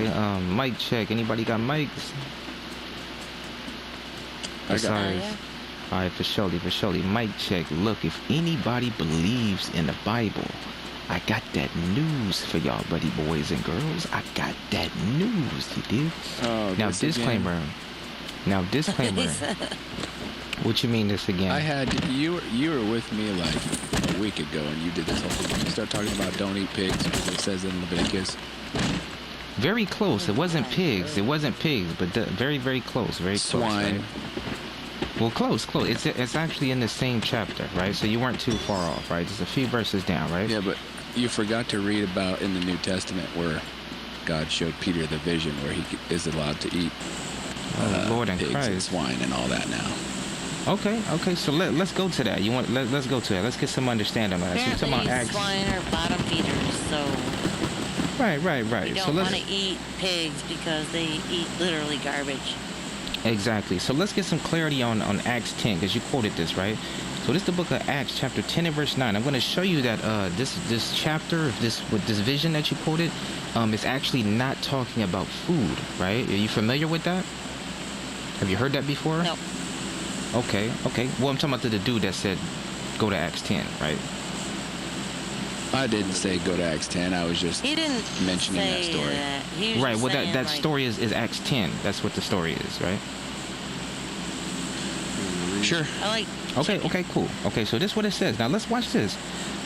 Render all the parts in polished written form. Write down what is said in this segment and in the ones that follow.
Okay, mic check. Anybody got mics? Besides, alright, for surely. Mic check. Look, if anybody believes in the Bible, I got that news for y'all, buddy boys and girls. I got that news, you dig? Oh, now, disclaimer. Again. Now, disclaimer. What you mean this again? I had you were with me like a week ago, and you did this whole thing. You start talking about don't eat pigs because it says in Leviticus. Very close. It wasn't pigs. But very, very close. Very close. Swine. Right? Well, close. It's actually in the same chapter, right? So you weren't too far off, right? Just a few verses down, right? Yeah, but you forgot to read about in the New Testament where God showed Peter the vision where he is allowed to eat Lord and pigs Christ. and swine and all that now. Okay. So let's go to that. Let's go to that. Let's get some understanding of that. Apparently, swine are bottom feeders, so. Right. You don't want to eat pigs because they eat literally garbage. Exactly. So let's get some clarity on Acts 10, because you quoted this, right? So this is the book of Acts, chapter 10 and verse 9. I'm going to show you that this chapter, with this vision that you quoted, is actually not talking about food, right? Are you familiar with that? Have you heard that before? No. Okay. Well, I'm talking about the dude that said, go to Acts 10, right? I didn't say go to Acts 10. I was just mentioning that story. Right. Well, that story is Acts 10. That's what the story is, right? Sure. Okay, cool. Okay, so this is what it says. Now let's watch this.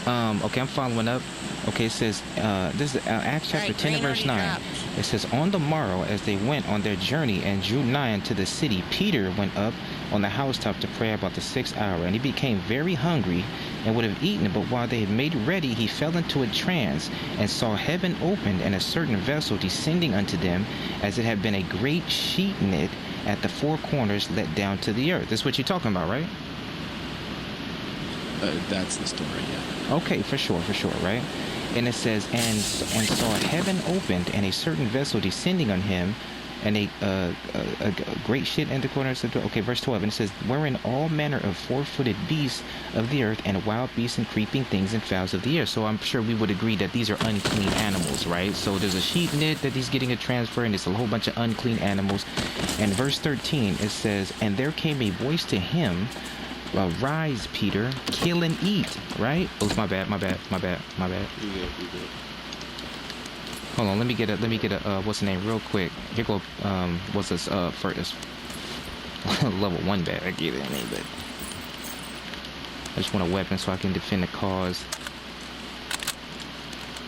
Okay, I'm following up. Okay, it says, this is Acts chapter 10 and verse 9. It says, on the morrow, as they went on their journey and drew nigh unto the city, Peter went up on the housetop to pray about the 6th hour, and he became very hungry and would have eaten, but while they had made ready, he fell into a trance and saw heaven opened and a certain vessel descending unto them, as it had been a great sheet knit at the four corners let down to the earth. That's what you're talking about, right? That's the story, yeah. Okay, for sure, right? And it says, and saw heaven opened and a certain vessel descending on him, and a great shit in the corners of the, okay, verse 12, and it says, wherein all manner of four-footed beasts of the earth and wild beasts and creeping things and fowls of the air. So I'm sure we would agree that these are unclean animals, right? So there's a sheep knit that he's getting a transfer, and there's a whole bunch of unclean animals. And verse 13, it says, and there came a voice to him, rise, Peter, kill and eat, right? Oh, my bad. You good. Hold on, let me get a what's the name real quick. Here go, what's this, first, level 1 bag, I get it, but I just want a weapon so I can defend the cause.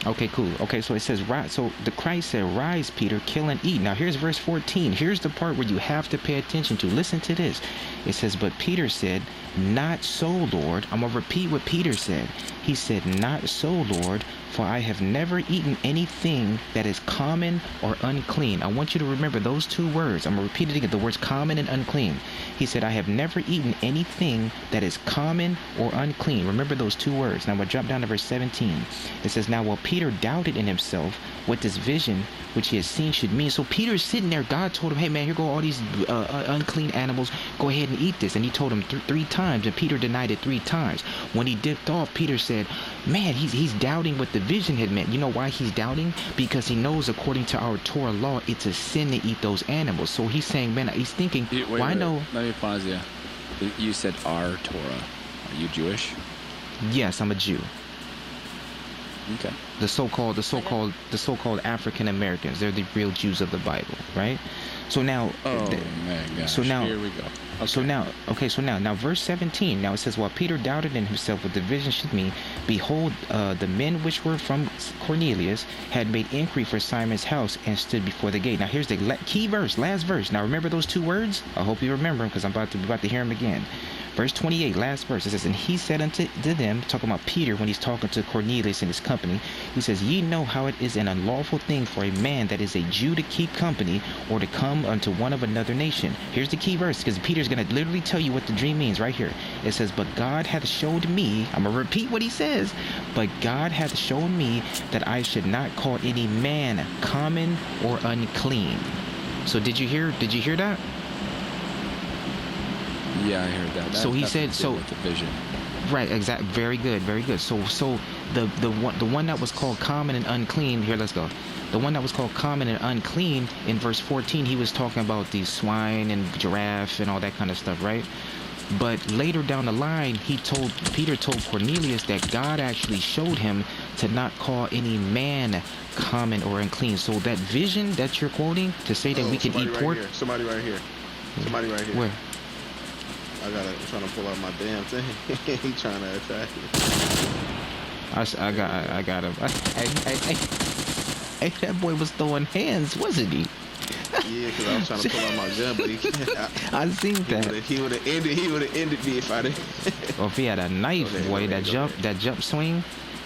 Okay, cool. Okay, so it says, so the Christ said, rise, Peter, kill and eat. Now here's verse 14. Here's the part where you have to pay attention to. Listen to this. It says, but Peter said, not so, Lord. I'm going to repeat what Peter said. He said, not so, Lord, for I have never eaten anything that is common or unclean. I want you to remember those two words. I'm going to repeat it again, the words common and unclean. He said, I have never eaten anything that is common or unclean. Remember those two words. Now we'll jump down to verse 17. It says, now while Peter doubted in himself what this vision which he had seen should mean. So Peter's sitting there. God told him, hey man, here go all these unclean animals. Go ahead and eat this. And he told him three times, and Peter denied it 3 times. When he dipped off, Peter said, man, he's doubting what the vision had meant. You know why he's doubting? Because he knows according to our Torah law, it's a sin to eat those animals. So he's saying, man, he's thinking, wait. No. Let me pause you. You said our Torah. Are you Jewish? Yes, I'm a Jew. Okay. The so-called African Americans, they're the real Jews of the Bible, right? So now, man, gosh. So now, here we go. Okay. So now, verse 17. Now it says, while Peter doubted in himself what the vision should mean, behold, the men which were from Cornelius had made inquiry for Simon's house and stood before the gate. Now here's the key verse, last verse. Now remember those 2 words? I hope you remember them, because I'm about to hear them again. Verse 28, last verse, it says, and he said unto them, talking about Peter when he's talking to Cornelius and his company, he says, ye know how it is an unlawful thing for a man that is a Jew to keep company or to come unto one of another nation. Here's the key verse, because Peter's going to literally tell you what the dream means right here. It says, but God hath showed me, I'm going to repeat what he says, but God hath shown me that I should not call any man common or unclean. So did you hear that? Yeah, I heard that. So he That's said, to do so with the vision. right, exact, very good, very good. So the one that was called common and unclean. Here, let's go. The one that was called common and unclean in verse 14, he was talking about these swine and giraffe and all that kind of stuff, right? But later down the line, Peter told Cornelius that God actually showed him to not call any man common or unclean. So that vision that you're quoting to say that we can eat pork. Somebody right here. Somebody right here. Where? I'm trying to pull out my damn thing. He trying to attack me. I got him. Hey, that boy was throwing hands, wasn't he? Yeah, because I was trying to pull out my gun, but he can't. I seen that. He would have ended me if I didn't. Or if he had a knife, Okay, boy, okay, that jump swing,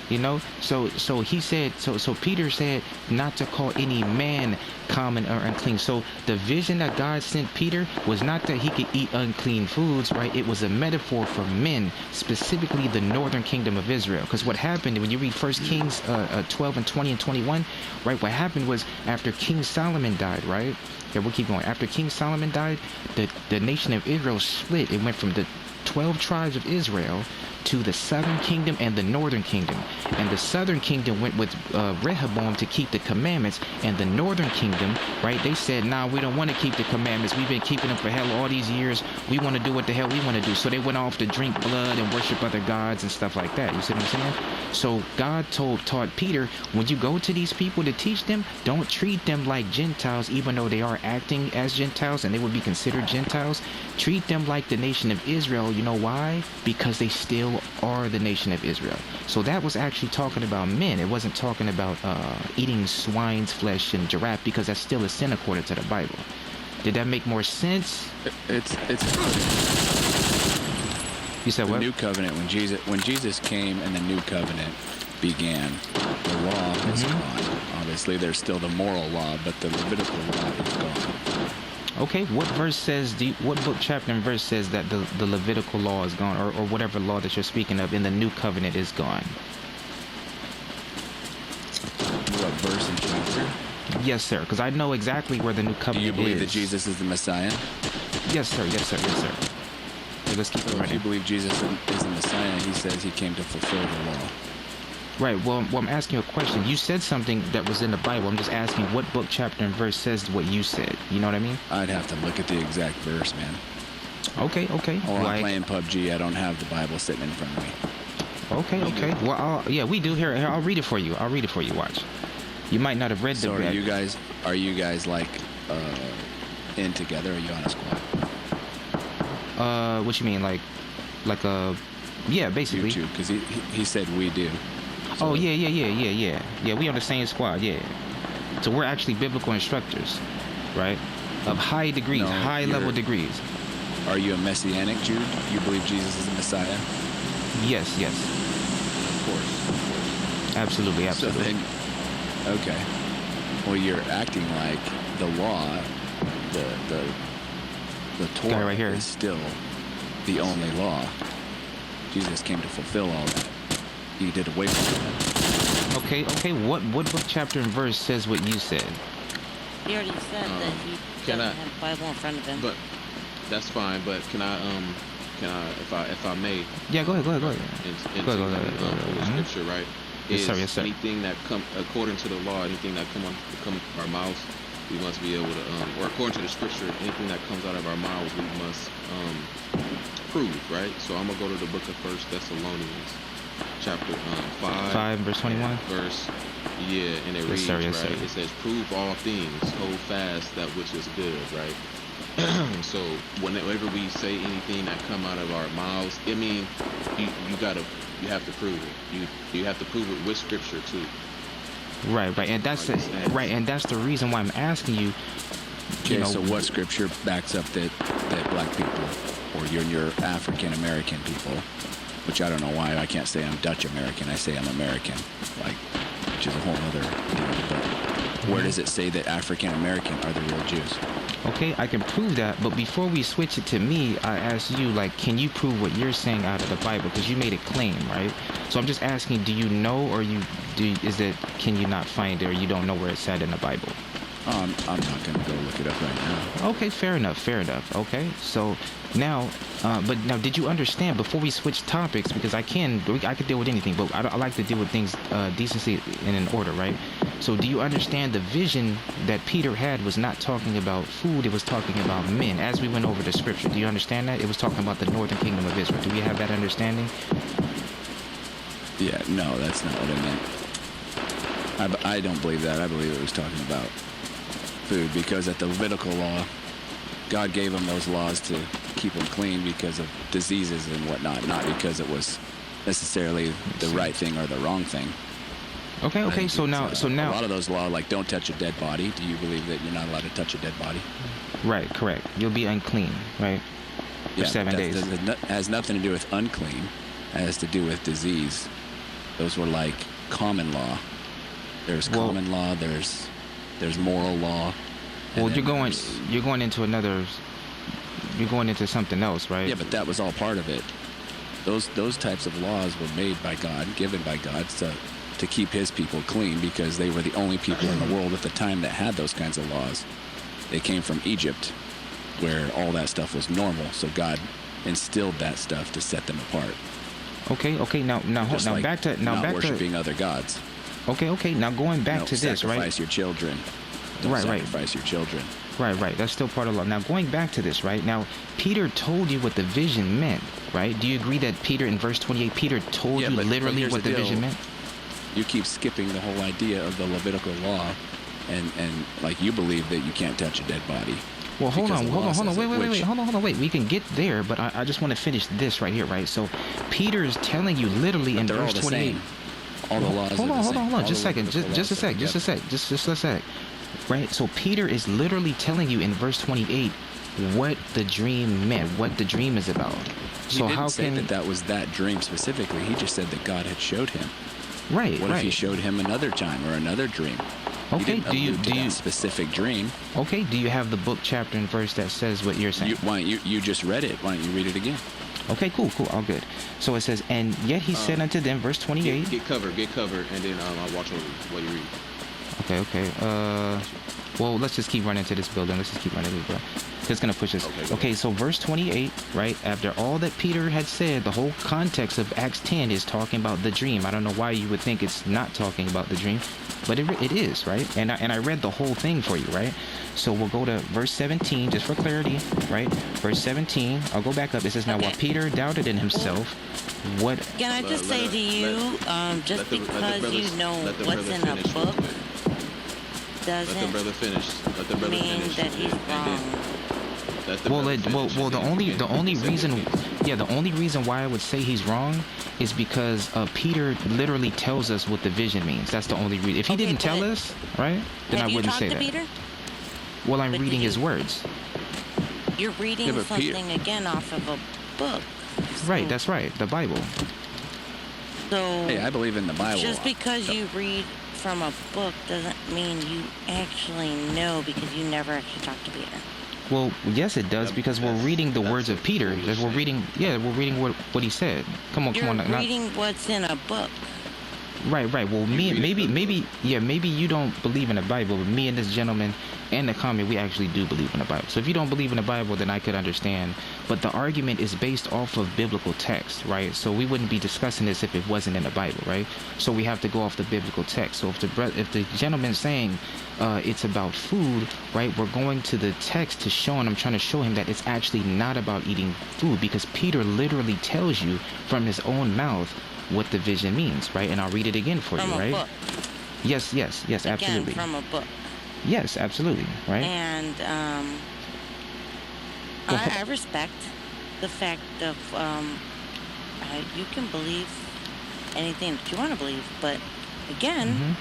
you know. So he said, so Peter said not to call any man common or unclean. So the vision that God sent Peter was not that he could eat unclean foods, right? It was a metaphor for men, specifically the northern kingdom of Israel. Because what happened when you read 1 Kings 12 and 20 and 21, right? What happened was after King Solomon died, right? Yeah, we'll keep going. After King Solomon died, the nation of Israel split. It went from the 12 tribes of Israel to the southern kingdom and the northern kingdom. And the southern kingdom went with Rehoboam to keep the commandments, and the northern kingdom, right, they said, nah, we don't want to keep the commandments. We've been keeping them for hell all these years. We want to do what the hell we want to do. So they went off to drink blood and worship other gods and stuff like that. You see what I'm saying? So God taught Peter, when you go to these people to teach them, don't treat them like Gentiles, even though they are acting as Gentiles and they would be considered Gentiles. Treat them like the nation of Israel. You know why? Because they still are the nation of Israel. So that was actually talking about men. It wasn't talking about eating swine's flesh and giraffe, because that's still a sin according to the Bible. Did that make more sense? It's You said the what? new covenant. When Jesus came and the new covenant began, the law is gone. Obviously, there's still the moral law, but the Levitical law is gone. Okay, what verse says, what book, chapter, and verse says that the Levitical law is gone, or whatever law that you're speaking of in the new covenant is gone? What verse and chapter? Yes, sir, because I know exactly where the new Do covenant you believe is. that Jesus is the Messiah? Yes, sir, yes, sir, yes, sir. Okay, let's keep it So if running. you believe Jesus is the Messiah, he says he came to fulfill the law. Right, well, I'm asking you a question. You said something that was in the Bible. I'm just asking what book, chapter, and verse says what you said. You know what I mean? I'd have to look at the exact verse, man. Okay. While I'm playing PUBG, I don't have the Bible sitting in front of me. Okay. Well, yeah, we do. Here, I'll read it for you. Watch. You might not have read the. So are you guys like in together? Or are you on a squad? What you mean, like yeah, basically. You two, because he said we do. So, Oh yeah. Yeah, we on the same squad. Yeah. So we're actually biblical instructors, right? Of high degrees, No, high level degrees. Are you a Messianic Jew? You believe Jesus is the Messiah? Yes. Of course. Absolutely. So then, okay. Well, you're acting like the law, the Torah right here is still the only law. Jesus came to fulfill all that. He did away from that. Okay. What book, chapter, and verse says what you said? He already said that he doesn't have the Bible in front of him. But that's fine. But can I, if I may? Yeah, go ahead. Go Go ahead. The scripture, right? Yes, sir. Anything that come according to the law, anything that come our mouths, we must be able to, or according to the scripture, anything that comes out of our mouths, we must prove, right? So I'm gonna go to the book of 1 Thessalonians, chapter 5, verse 21. And it reads, sir. It says, "Prove all things, hold fast that which is good," right? So whenever we say anything that come out of our mouths, I mean, you have to prove it. You have to prove it with scripture too. Right, and that's the reason why I'm asking you. Okay, so what scripture backs up that black people, or your African American people, which I don't know why I can't say I'm Dutch American, I say I'm American, which is a whole other deal. But where does it say that African American are the real Jews? Okay, I can prove that, but before we switch it to me, I asked you, can you prove what you're saying out of the Bible? Because you made a claim, right? So I'm just asking, do you know, or can you not find it, or you don't know where it's at in the Bible? I'm not going to go look it up right now. Okay, fair enough. Okay, so now, but now, did you understand before we switch topics? Because I could deal with anything, but I like to deal with things decency and in order, right? So, do you understand the vision that Peter had was not talking about food; it was talking about men. As we went over the scripture, do you understand that? It was talking about the northern kingdom of Israel. Do we have that understanding? Yeah, no, that's not what I meant. I don't believe that. I believe it was talking about food, because at the Levitical law, God gave them those laws to keep them clean because of diseases and whatnot, not because it was necessarily the right thing or the wrong thing. Okay. So now, a lot of those laws, like don't touch a dead body. Do you believe that you're not allowed to touch a dead body? Right, correct. You'll be unclean, right? For 7 days. It has nothing to do with unclean. It has to do with disease. Those were like common law. There's common law. There's moral law. Well, you're going into something else, right? Yeah, but that was all part of it. Those types of laws were made by God, given by God to keep his people clean, because they were the only people in the world at the time that had those kinds of laws. They came from Egypt, where all that stuff was normal, so God instilled that stuff to set them apart. Okay. Now like back to worshiping other gods. Okay. Now going back to this, right? Sacrifice your children. Don't sacrifice your children. Right. That's still part of the law. Now going back to this, right? Now Peter told you what the vision meant, right? Do you agree that Peter in verse 28, Peter told you literally what the vision meant? You keep skipping the whole idea of the Levitical law, and like you believe that you can't touch a dead body. Well, hold on, wait. We can get there, but I just want to finish this right here, right? So Peter is telling you literally in verse 28. All the laws. Hold on. Just a sec. Right? So Peter is literally telling you in verse 28 what the dream meant, what the dream is about. So he didn't say that was that dream specifically. He just said that God had showed him. Right. What if he showed him another time or another dream? Okay. Do you that specific dream? Okay. Do you have the book, chapter, and verse that says what you're saying? You just read it? Why don't you read it again? Okay, cool, all good. So it says, and yet he said unto them, verse 28. Get covered, and then I'll watch over what you read. Okay. Well, let's just keep running to this building. It's going to push us. Okay, so verse 28, right? After all that Peter had said, the whole context of Acts 10 is talking about the dream. I don't know why you would think it's not talking about the dream, but it is, right? And I read the whole thing for you, right? So we'll go to verse 17, just for clarity, right? Verse 17, I'll go back up. It says, now while Peter doubted in himself, what... Can I just say to you, just because you know what's in a book doesn't let the brother finish. mean that he's wrong. The only reason why I would say he's wrong is because Peter literally tells us what the vision means. That's the only reason. If he didn't tell us, right, then I wouldn't say that. Peter? Well, I'm reading his words. You're reading something again off of a book. Right, that's right, the Bible. So, hey, I believe in the Bible. Just because you read from a book doesn't mean you actually know, because you never actually talked to Peter. Well, yes, it does, because we're reading the words of Peter. We're reading what he said. Come on. You're reading what's in a book. Right. Well, maybe you don't believe in the Bible, but me and this gentleman and the comment, we actually do believe in the Bible. So if you don't believe in the Bible, then I could understand. But the argument is based off of biblical text, right? So we wouldn't be discussing this if it wasn't in the Bible, right? So we have to go off the biblical text. So if the gentleman's saying it's about food, right, we're going to the text to show, and I'm trying to show him that it's actually not about eating food, because Peter literally tells you from his own mouth what the vision means, right? And I'll read it again for you, right? From a book. Yes, absolutely. Again, from a book. Yes, absolutely, right? And I respect the fact of you can believe anything that you want to believe, but again,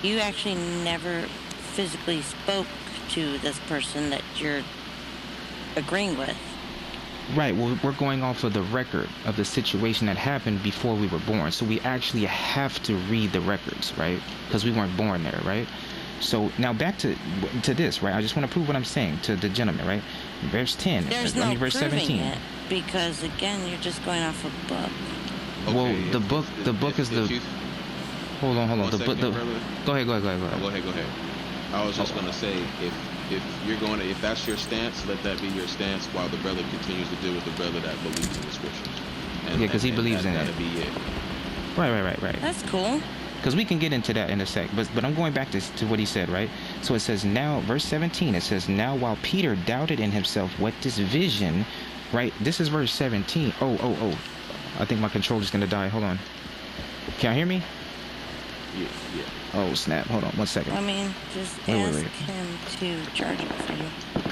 you actually never physically spoke to this person that you're agreeing with. Right, well, we're going off of the record of the situation that happened before we were born. So we actually have to read the records, right? Because we weren't born there, right? So now back to this, right? I just want to prove what I'm saying to the gentleman, right? Verse 10. There's no verse proving 17. it, because again, you're just going off a book. Okay, well, the book is the... Hold on. Go ahead. Go ahead. I was just gonna say, if that's your stance, let that be your stance while the brother continues to deal with the brother that believes in the scriptures. Yeah, because he believes in it. That'll be it. Right. That's cool. Because we can get into that in a sec. But I'm going back to what he said, right? So it says now, verse 17, it says, now while Peter doubted in himself what this vision, right? This is verse 17. Oh. I think my controller's going to die. Hold on. Can you hear me? Yeah. Oh, snap. Hold on 1 second. I mean, just ask him to charge it for you.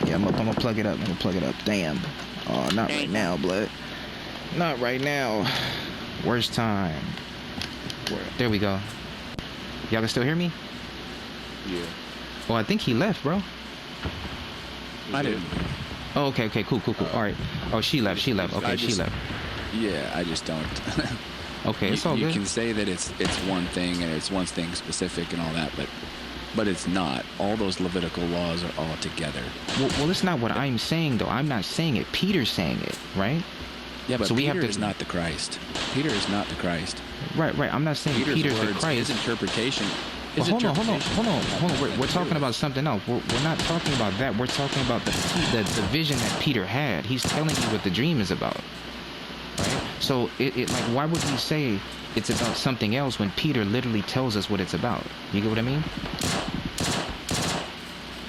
Yeah, I'm going to plug it up. Damn. Oh, not right now, blood. Not right now. Worst time. There we go. Y'all can still hear me? Yeah. Oh, I think he left, bro. I didn't. Oh, okay, cool. All right. Oh, she left. Okay, she left. Yeah, I just don't. Okay, it's all good. You can say that it's one thing and it's one thing specific and all that, but it's not. All those Levitical laws are all together. Well, it's not what I'm saying, though. I'm not saying it. Peter's saying it, right? Yeah, but so Peter is not the Christ. Peter is not the Christ. Right. I'm not saying Peter's the Christ. His interpretation. Well, hold on. We're talking about something else. We're not talking about that. We're talking about the vision that Peter had. He's telling you what the dream is about. Right? So it like, why would we say it's about something else when Peter literally tells us what it's about? You get what I mean?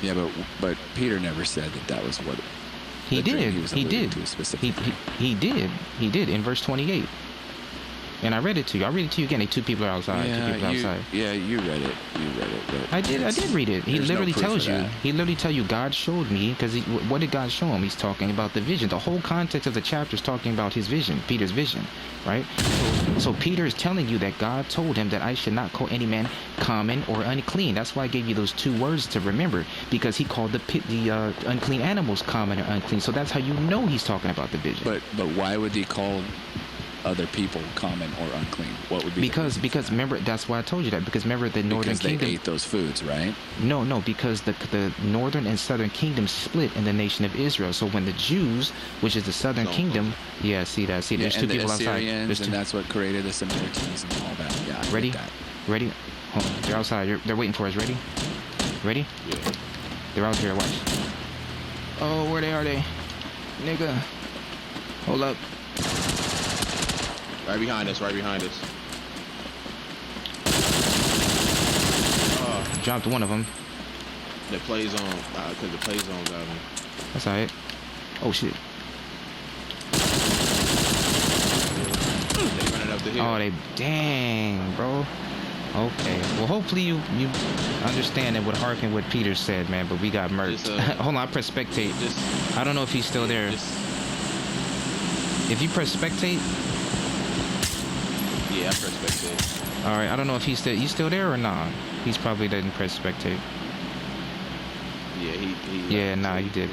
Yeah, but Peter never said that was what he did. He did in verse 28. And I read it to you. I'll read it to you again. Two people are outside. Yeah, you read it. But I did read it. He literally tells you. He literally tell you, God showed me, because what did God show him? He's talking about the vision. The whole context of the chapter is talking about his vision, Peter's vision, right? So Peter is telling you that God told him that I should not call any man common or unclean. That's why I gave you those two words to remember, because he called the unclean animals common or unclean. So that's how you know he's talking about the vision. But why would he call other people common or unclean? What would be because remember, that's why I told you that, because remember the northern kingdom, they ate those foods, right? No, because the northern and southern kingdom split in the nation of Israel. So when the Jews, which is the southern kingdom, there's two people outside. And that's what created the Samaritans and all that. Yeah, ready? Hold on, they're outside. They're waiting for us. Ready? Yeah. They're out here. Watch. Oh, where are they? Nigga, hold up. Right behind us. Dropped one of them. The play zone, because the play zone got him. That's alright. Oh shit. They running up the hill. Oh, dang, bro. Okay. Well, hopefully you understand and would hearken what Peter said, man. But we got murked. Hold on, I press spectate. I don't know if he's still there. If you press spectate. Yeah, I press spectate. All right, I don't know if he's still there or not. He's probably didn't press spectate. Yeah, he yeah, nah, he did.